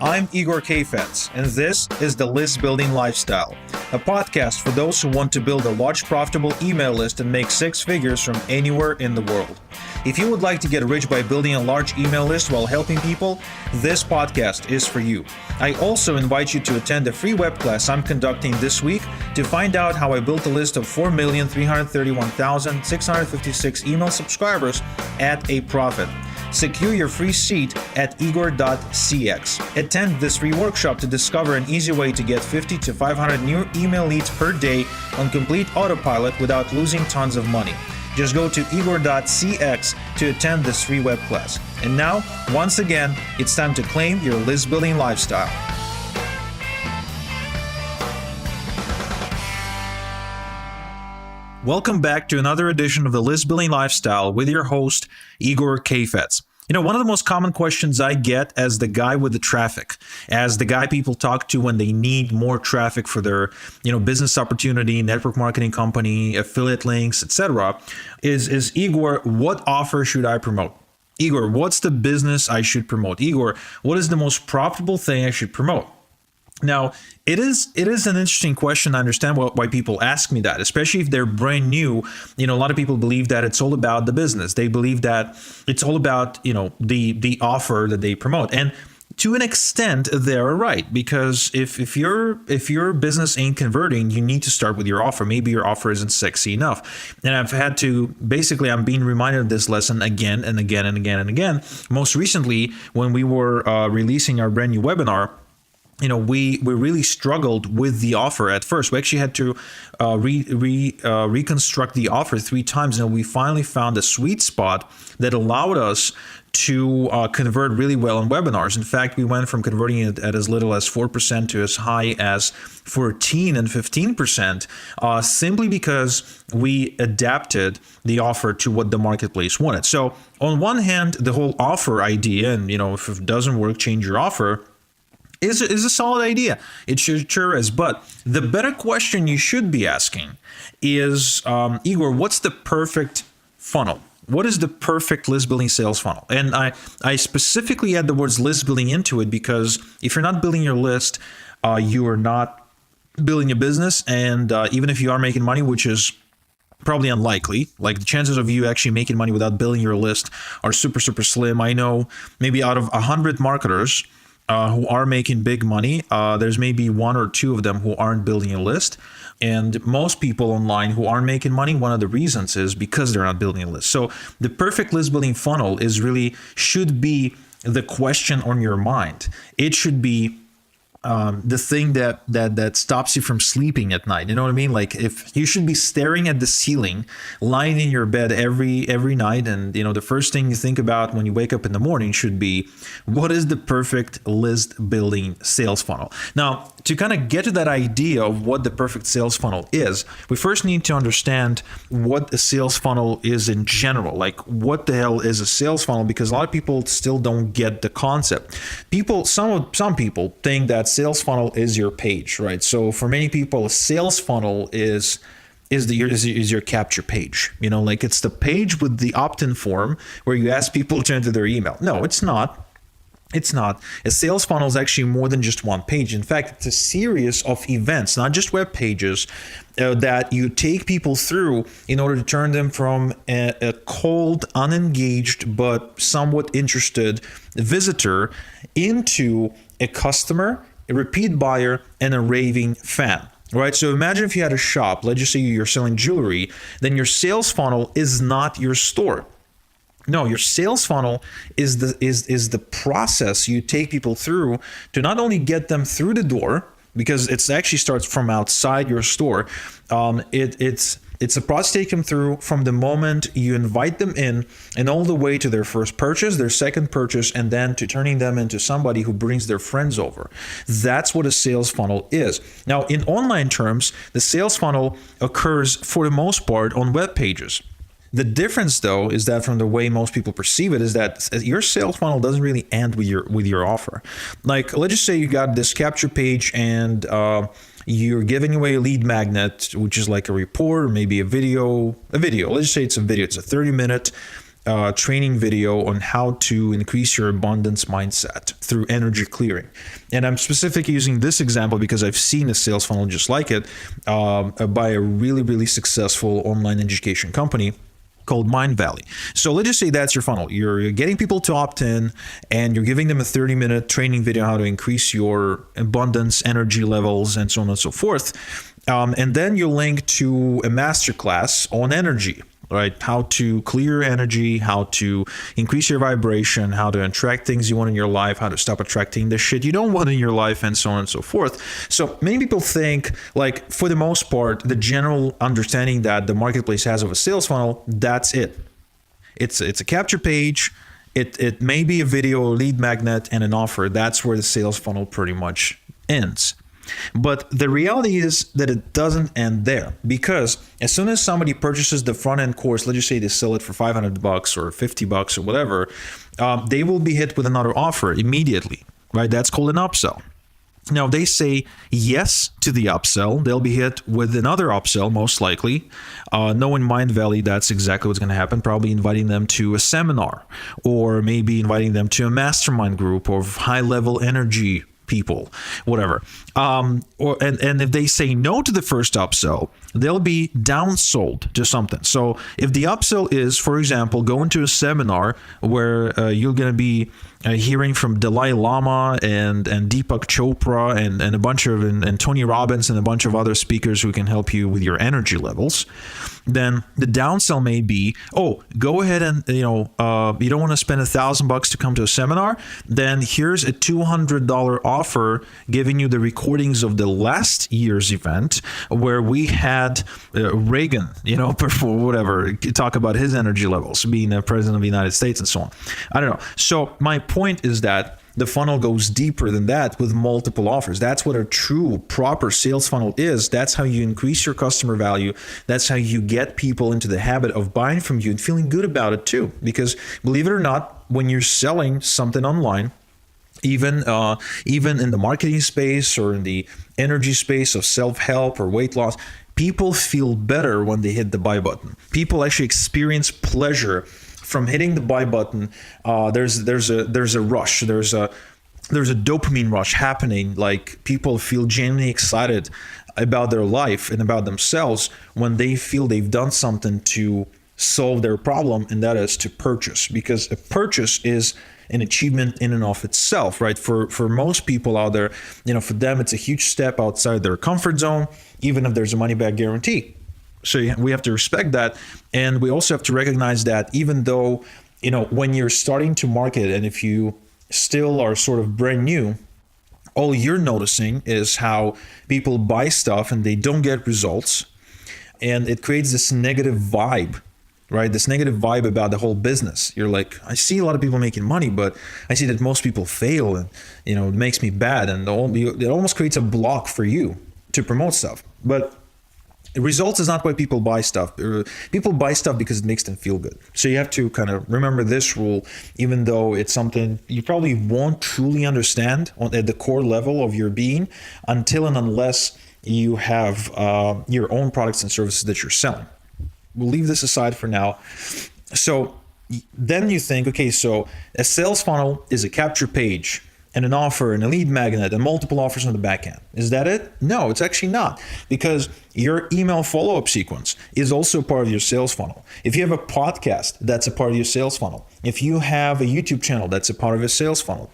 I'm Igor Kayfetz, and this is the List Building Lifestyle, a podcast for those who want to build a large profitable email list and make six figures from anywhere in the world. If you would like to get rich by building a large email list while helping people, this podcast is for you. I also invite you to attend a free web class I'm conducting this week to find out how I built a list of 4,331,656 email subscribers at a profit. Secure your free seat at igor.cx. Attend this free workshop to discover an easy way to get 50 to 500 new email leads per day on complete autopilot without losing tons of money. Just go to igor.cx to attend this free web class. And now, once again, it's time to claim your list building lifestyle. Welcome back to another edition of the List Building Lifestyle with your host, Igor Kayfetz. You know, one of the most common questions I get as the guy with the traffic, as the guy people talk to when they need more traffic for their, business opportunity, network marketing company, affiliate links, etc., is Igor, what offer should I promote? Igor, what's the business I should promote? Igor, what is the most profitable thing I should promote? Now, it is an interesting question. I understand why people ask me that, especially if they're brand new. A lot of people believe that it's all about the business. They believe that it's all about, the offer that they promote. And to an extent, they're right, because if your business ain't converting, you need to start with your offer. Maybe your offer isn't sexy enough. And I'm being reminded of this lesson again and again and again and again. Most recently, when we were releasing our brand new webinar, we really struggled with the offer at first. We actually had to reconstruct the offer 3 times, and we finally found a sweet spot that allowed us to convert really well in webinars. In fact, we went from converting it at as little as 4% to as high as 14 and 15%, simply because we adapted the offer to what the marketplace wanted. So on one hand, the whole offer idea, and if it doesn't work, change your offer, is a solid idea. It sure is. But the better question you should be asking is, Igor, what's the perfect funnel? What is the perfect list building sales funnel? And I specifically add the words list building into it because if you're not building your list, you are not building a business. And even if you are making money, which is probably unlikely, like the chances of you actually making money without building your list are super, super slim. I know maybe out of 100 marketers who are making big money, there's maybe 1 or 2 of them who aren't building a list. And most people online who aren't making money, one of the reasons is because they're not building a list. So the perfect list building funnel should be the question on your mind. It should be the thing that stops you from sleeping at night. You know what I mean? Like, if you should be staring at the ceiling, lying in your bed every night, and the first thing you think about when you wake up in the morning should be, what is the perfect list building sales funnel? Now, to kind of get to that idea of what the perfect sales funnel is, we first need to understand what a sales funnel is in general. Like, what the hell is a sales funnel? Because a lot of people still don't get the concept. Some people think that sales funnel is your page, right? So for many people, a sales funnel is your capture page. Like, it's the page with the opt-in form where you ask people to enter their email. No, it's not. It's not. A sales funnel is actually more than just one page. In fact, it's a series of events, not just web pages, that you take people through in order to turn them from a cold, unengaged, but somewhat interested visitor into a customer, a repeat buyer, and a raving fan. Right? So imagine if you had a shop, let's just say you're selling jewelry, then your sales funnel is not your store. No, your sales funnel is the process you take people through to not only get them through the door, because it actually starts from outside your store. It's a process to take them through from the moment you invite them in and all the way to their first purchase, their second purchase, and then to turning them into somebody who brings their friends over. That's what a sales funnel is. Now, in online terms, the sales funnel occurs for the most part on web pages. The difference, though, is that from the way most people perceive it, is that your sales funnel doesn't really end with your offer. Like, let's just say you got this capture page and you're giving away a lead magnet, which is like a report or maybe a video. Let's just say it's a video. It's a 30-minute training video on how to increase your abundance mindset through energy clearing. And I'm specifically using this example because I've seen a sales funnel just like it by a really, really successful online education company called Mind Valley. So let's just say that's your funnel. You're getting people to opt in and you're giving them a 30-minute training video how to increase your abundance, energy levels, and so on and so forth. And then you link to a masterclass on energy, right? How to clear energy, how to increase your vibration, how to attract things you want in your life, how to stop attracting the shit you don't want in your life, and so on and so forth. So many people think, like, for the most part, the general understanding that the marketplace has of a sales funnel, that's it. It's a capture page. It may be a video, a lead magnet, and an offer. That's where the sales funnel pretty much ends. But the reality is that it doesn't end there, because as soon as somebody purchases the front end course, let's just say they sell it for $500 or $50 or whatever, they will be hit with another offer immediately, right? That's called an upsell. Now, they say yes to the upsell, they'll be hit with another upsell, most likely. Knowing Mind Valley, that's exactly what's going to happen. Probably inviting them to a seminar, or maybe inviting them to a mastermind group of high-level energy people, whatever. And if they say no to the first upsell, they'll be downsold to something. So if the upsell is, for example, going to a seminar where you're going to be hearing from Dalai Lama and Deepak Chopra and a bunch of and Tony Robbins and a bunch of other speakers who can help you with your energy levels, then the downsell may be, oh, go ahead and you don't want to spend $1,000 to come to a seminar, then here's a $200 offer giving you the recordings of the last year's event where we had Reagan, perform whatever, talk about his energy levels, being the president of the United States and so on. I don't know. So my point is that the funnel goes deeper than that with multiple offers. That's what a true, proper sales funnel is. That's how you increase your customer value. That's how you get people into the habit of buying from you and feeling good about it too. Because believe it or not, when you're selling something online, even in the marketing space or in the energy space of self-help or weight loss, people feel better when they hit the buy button. People actually experience pleasure from hitting the buy button. There's a rush. There's a dopamine rush happening. Like, people feel genuinely excited about their life and about themselves when they feel they've done something to solve their problem, and that is to purchase. Because a purchase is an achievement in and of itself, right? For most people out there, for them, it's a huge step outside their comfort zone, even if there's a money back guarantee. So we have to respect that. And we also have to recognize that even though, when you're starting to market, and if you still are sort of brand new, all you're noticing is how people buy stuff and they don't get results. And it creates this negative vibe, right? This negative vibe about the whole business. You're like, I see a lot of people making money, but I see that most people fail, and, it makes me bad. And it almost creates a block for you to promote stuff. But results is not why people buy stuff. People buy stuff because it makes them feel good. So you have to kind of remember this rule, even though it's something you probably won't truly understand at the core level of your being until and unless you have your own products and services that you're selling. We'll leave this aside for now. So then you think, okay, so a sales funnel is a capture page and an offer and a lead magnet and multiple offers on the back end. Is that it? No, it's actually not, because your email follow-up sequence is also part of your sales funnel. If you have a podcast, that's a part of your sales funnel. If you have a YouTube channel, that's a part of your sales funnel.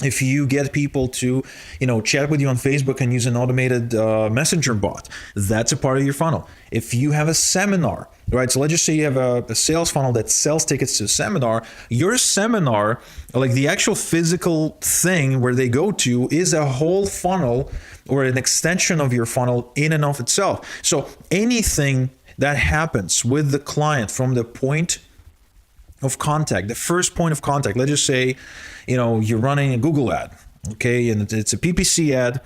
If you get people to, chat with you on Facebook and use an automated messenger bot, that's a part of your funnel. If you have a seminar, right? So let's just say you have a sales funnel that sells tickets to a seminar. Your seminar, like the actual physical thing where they go to, is a whole funnel or an extension of your funnel in and of itself. So anything that happens with the client from the point of contact, the first point of contact, let's just say, you're running a Google ad, okay, and it's a PPC ad,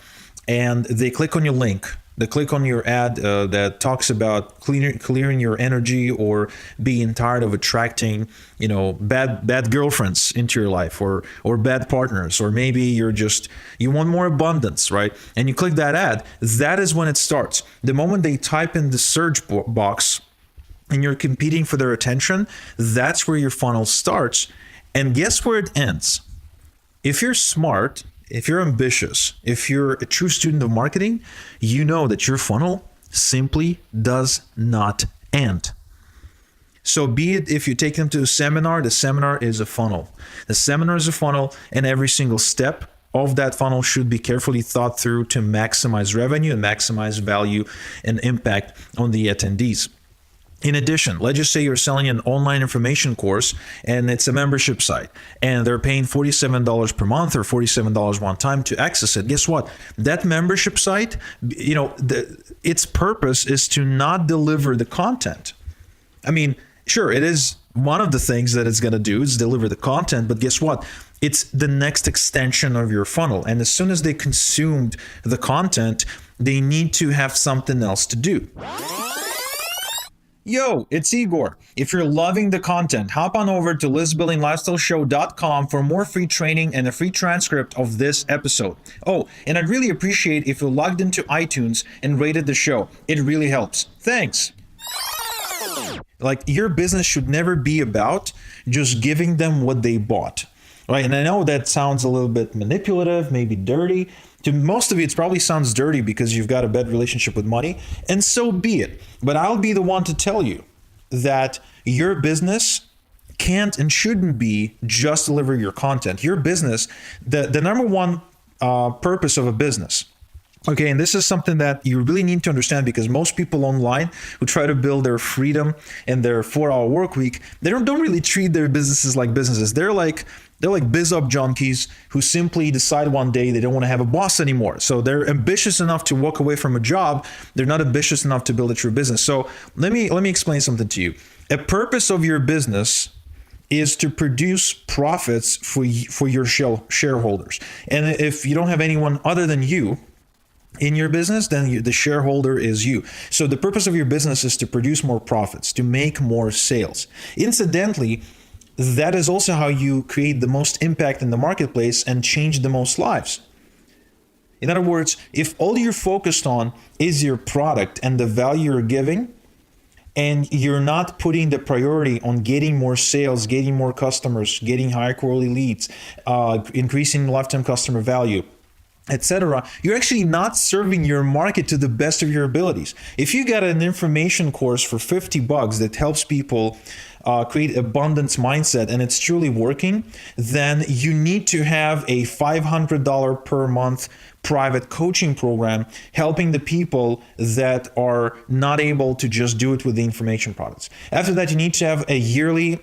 and they click on your link. They click on your ad that talks about clearing your energy or being tired of attracting, bad girlfriends into your life or bad partners, or maybe you want more abundance, right? And you click that ad. That is when it starts. The moment they type in the search box and you're competing for their attention, that's where your funnel starts. And guess where it ends? If you're smart, if you're ambitious, if you're a true student of marketing, you know that your funnel simply does not end. So be it if you take them to a seminar, the seminar is a funnel. The seminar is a funnel, and every single step of that funnel should be carefully thought through to maximize revenue and maximize value and impact on the attendees. In addition, let's just say you're selling an online information course and it's a membership site and they're paying $47 per month or $47 one time to access it. Guess what? That membership site, its purpose is to not deliver the content. I mean, sure, it is one of the things that it's going to do is deliver the content, but guess what? It's the next extension of your funnel. And as soon as they consumed the content, they need to have something else to do. Yo, it's Igor. If you're loving the content, hop on over to listbuildinglifestyleshow.com for more free training and a free transcript of this episode. Oh, and I'd really appreciate if you logged into iTunes and rated the show. It really helps. Thanks. Like, your business should never be about just giving them what they bought, right? And I know that sounds a little bit manipulative, maybe dirty. To most of you, it probably sounds dirty because you've got a bad relationship with money, and so be it. But I'll be the one to tell you that your business can't and shouldn't be just deliver your content. Your business, the number one purpose of a business, okay, and this is something that you really need to understand, because most people online who try to build their freedom and their 4-hour work week, they don't really treat their businesses like businesses. They're like biz up junkies who simply decide one day they don't want to have a boss anymore. So they're ambitious enough to walk away from a job. They're not ambitious enough to build a true business. So let me explain something to you. A purpose of your business is to produce profits for your shareholders. And if you don't have anyone other than you in your business, then the shareholder is you. So the purpose of your business is to produce more profits, to make more sales. Incidentally, that is also how you create the most impact in the marketplace and change the most lives. In other words, if all you're focused on is your product and the value you're giving, and you're not putting the priority on getting more sales, getting more customers, getting higher quality leads, increasing lifetime customer value, etc., you're actually not serving your market to the best of your abilities. If you got an information course for $50 that helps people create abundance mindset and it's truly working, then you need to have a $500 per month private coaching program helping the people that are not able to just do it with the information products. After that, you need to have a yearly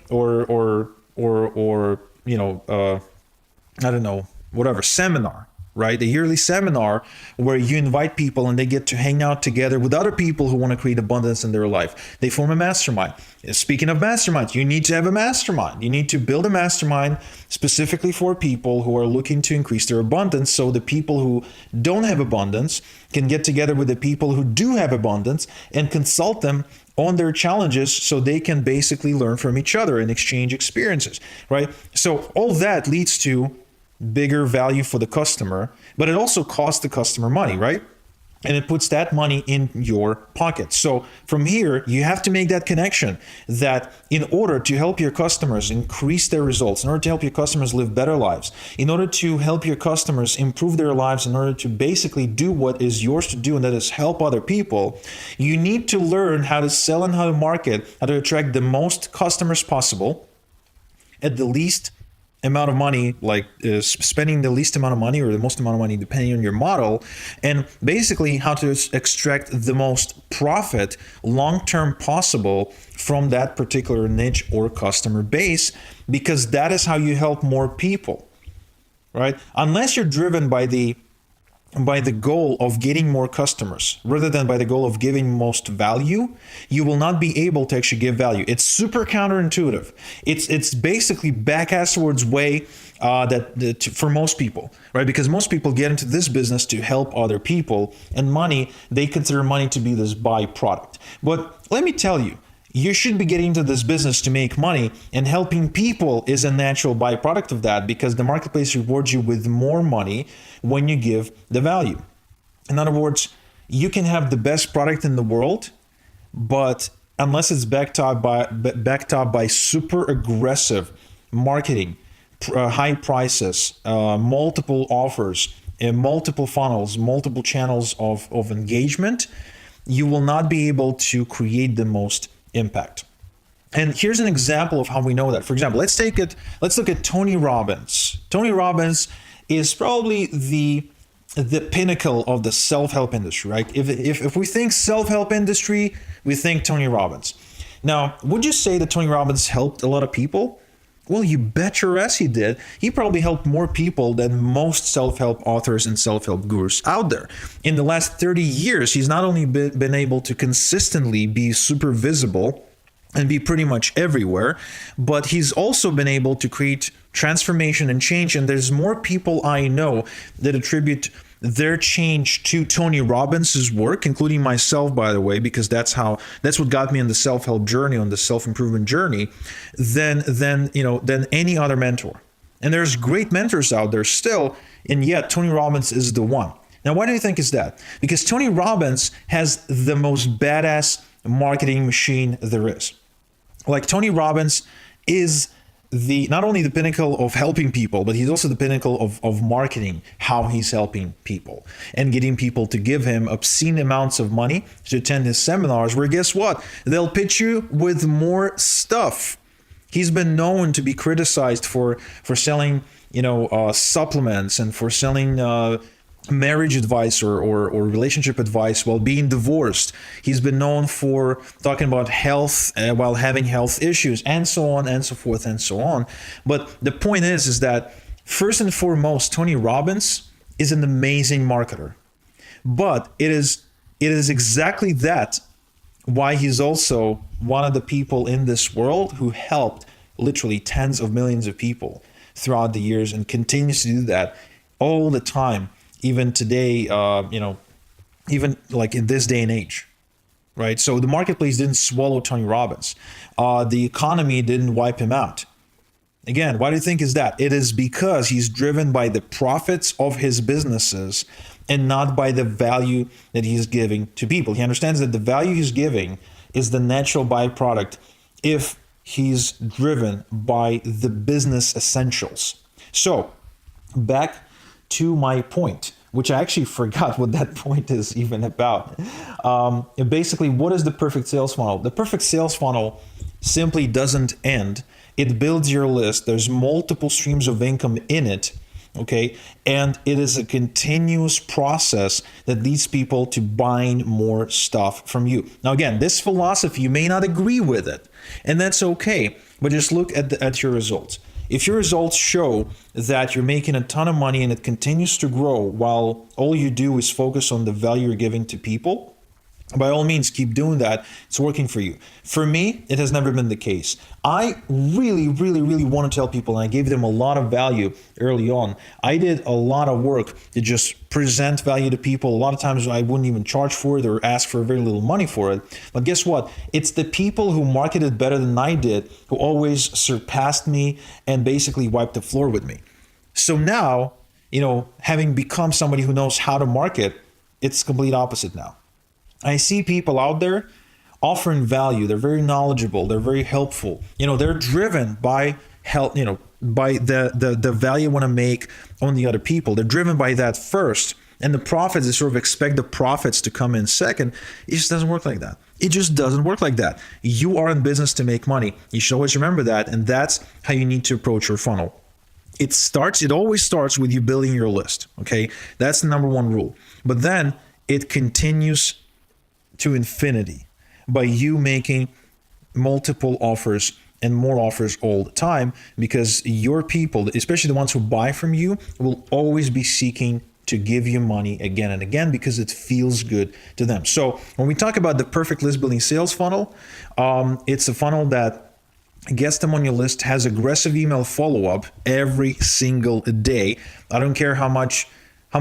seminar, right? A yearly seminar where you invite people and they get to hang out together with other people who want to create abundance in their life. They form a mastermind. Speaking of mastermind, you need to have a mastermind. You need to build a mastermind specifically for people who are looking to increase their abundance, so the people who don't have abundance can get together with the people who do have abundance and consult them on their challenges, so they can basically learn from each other and exchange experiences, right? So all that leads to bigger value for the customer, but it also costs the customer money, right? And it puts that money in your pocket. So from here, you have to make that connection that in order to help your customers increase their results, in order to help your customers live better lives, in order to help your customers improve their lives, in order to basically do what is yours to do, and that is help other people, you need to learn how to sell and how to market, how to attract the most customers possible at the least amount of money, like spending the least amount of money or the most amount of money depending on your model, and basically how to extract the most profit long-term possible from that particular niche or customer base, because that is how you help more people, right? Unless you're driven by the goal of getting more customers rather than by the goal of giving most value, you will not be able to actually give value. It's super counterintuitive. It's basically back-asswards way for most people, right? Because most people get into this business to help other people, and money, they consider money to be this byproduct. But let me tell you, you should be getting into this business to make money, and helping people is a natural byproduct of that, because the marketplace rewards you with more money when you give the value. In other words, you can have the best product in the world, but unless it's backed up by super aggressive marketing, high prices, multiple offers, multiple funnels, multiple channels of engagement, you will not be able to create the most impact. And here's an example of how we know that. For example, let's look at Tony Robbins. Tony Robbins is probably the pinnacle of the self-help industry, right? If we think self-help industry, we think Tony Robbins. Now, would you say that Tony Robbins helped a lot of people? Well, you bet your ass he did. He probably helped more people than most self-help authors and self-help gurus out there. In the last 30 years, he's not only been able to consistently be super visible and be pretty much everywhere, but he's also been able to create transformation and change. And there's more people I know that attribute their change to Tony Robbins' work, including myself, by the way, because that's what got me on the self-help journey, on the self-improvement journey, than any other mentor. And there's great mentors out there still, and yet Tony Robbins is the one. Now, why do you think is that? Because Tony Robbins has the most badass marketing machine there is. Like, Tony Robbins is not only the pinnacle of helping people, but he's also the pinnacle of marketing how he's helping people and getting people to give him obscene amounts of money to attend his seminars, where guess what? They'll pitch you with more stuff. He's been known to be criticized for selling, supplements and for selling marriage advice or relationship advice while being divorced. He's been known for talking about health while having health issues, and so on and so forth and so on. But the point is that first and foremost, Tony Robbins is an amazing marketer. But it is exactly that why he's also one of the people in this world who helped literally tens of millions of people throughout the years and continues to do that all the time. Even today, even like in this day and age, right? So the marketplace didn't swallow Tony Robbins. The economy didn't wipe him out. Again, why do you think is that? It is because he's driven by the profits of his businesses and not by the value that he's giving to people. He understands that the value he's giving is the natural byproduct if he's driven by the business essentials. So back to my point, which I actually forgot what that point is even about. Basically, what is the perfect sales funnel? The perfect sales funnel simply doesn't end. It builds your list. There's multiple streams of income in it, okay? And it is a continuous process that leads people to buying more stuff from you. Now, again, this philosophy, you may not agree with it, and that's okay, but just look at your results. If your results show that you're making a ton of money and it continues to grow while all you do is focus on the value you're giving to people, by all means, keep doing that. It's working for you. For me, it has never been the case. I really, really, really want to tell people, and I gave them a lot of value early on. I did a lot of work to just present value to people. A lot of times I wouldn't even charge for it or ask for very little money for it. But guess what? It's the people who marketed better than I did who always surpassed me and basically wiped the floor with me. So now, having become somebody who knows how to market, it's complete opposite now. I see people out there offering value. They're very knowledgeable. They're very helpful. They're driven by help, by the value I want to make on the other people. They're driven by that first. And the profits, they sort of expect the profits to come in second. It just doesn't work like that. It just doesn't work like that. You are in business to make money. You should always remember that. And that's how you need to approach your funnel. It always starts with you building your list. Okay. That's the number one rule. But then it continues to infinity by you making multiple offers and more offers all the time, because your people, especially the ones who buy from you, will always be seeking to give you money again and again because it feels good to them. So when we talk about the perfect list building sales funnel, it's a funnel that gets them on your list, has aggressive email follow-up every single day. I don't care how much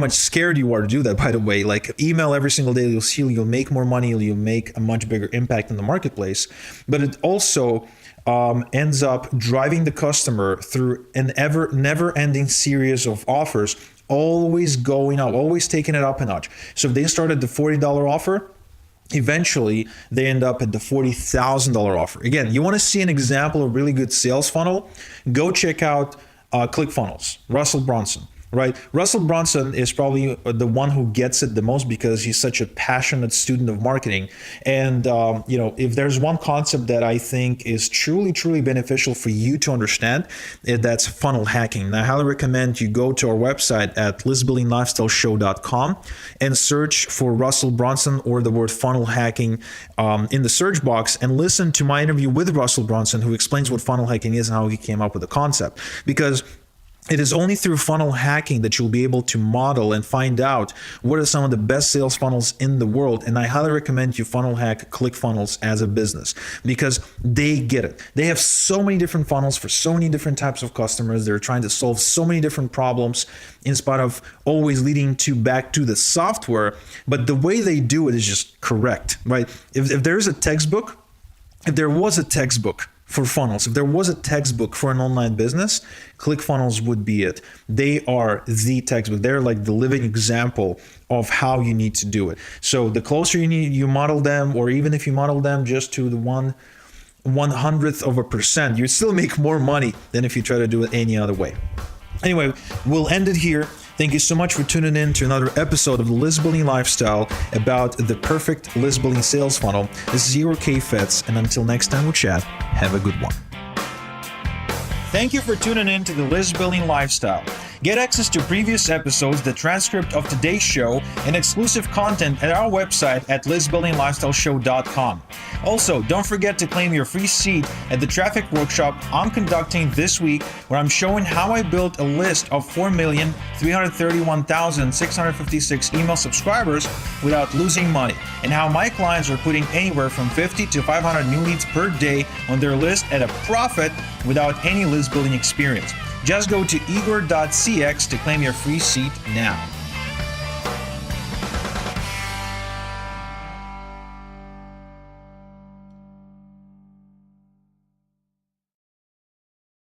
scared you are to do that, by the way. Like, email every single day, you'll see you'll make more money, you'll make a much bigger impact in the marketplace. But it also ends up driving the customer through an never-ending series of offers, always going up, always taking it up a notch. So if they start at the $40 offer, eventually they end up at the $40,000 offer. Again, you want to see an example of really good sales funnel? Go check out ClickFunnels, Russell Brunson. Right, Russell Brunson is probably the one who gets it the most because he's such a passionate student of marketing. And if there's one concept that I think is truly beneficial for you to understand, that's funnel hacking. And I highly recommend you go to our website at listbuildinglifestyleshow.com and search for Russell Brunson or the word funnel hacking in the search box, and listen to my interview with Russell Brunson, who explains what funnel hacking is and how he came up with the concept. Because it is only through funnel hacking that you'll be able to model and find out what are some of the best sales funnels in the world. And I highly recommend you funnel hack ClickFunnels as a business, because they get it. They have so many different funnels for so many different types of customers. They're trying to solve so many different problems in spite of always leading back to the software. But the way they do it is just correct, right? If there was a textbook for funnels, if there was a textbook for an online business, ClickFunnels would be it. They are the textbook. They're like the living example of how you need to do it. So the closer you model them, or even if you model them just to the 1/100th of a percent, you still make more money than if you try to do it any other way. Anyway, we'll end it here. Thank you so much for tuning in to another episode of the List Building Lifestyle about the perfect list building sales funnel. This is your K Fetz, and until next time we chat, have a good one. Thank you for tuning in to the List Building Lifestyle. Get access to previous episodes, the transcript of today's show, and exclusive content at our website at listbuildinglifestyleshow.com. Also, don't forget to claim your free seat at the traffic workshop I'm conducting this week, where I'm showing how I built a list of 4,331,656 email subscribers without losing money, and how my clients are putting anywhere from 50 to 500 new leads per day on their list at a profit without any list building experience. Just go to igor.cx to claim your free seat now.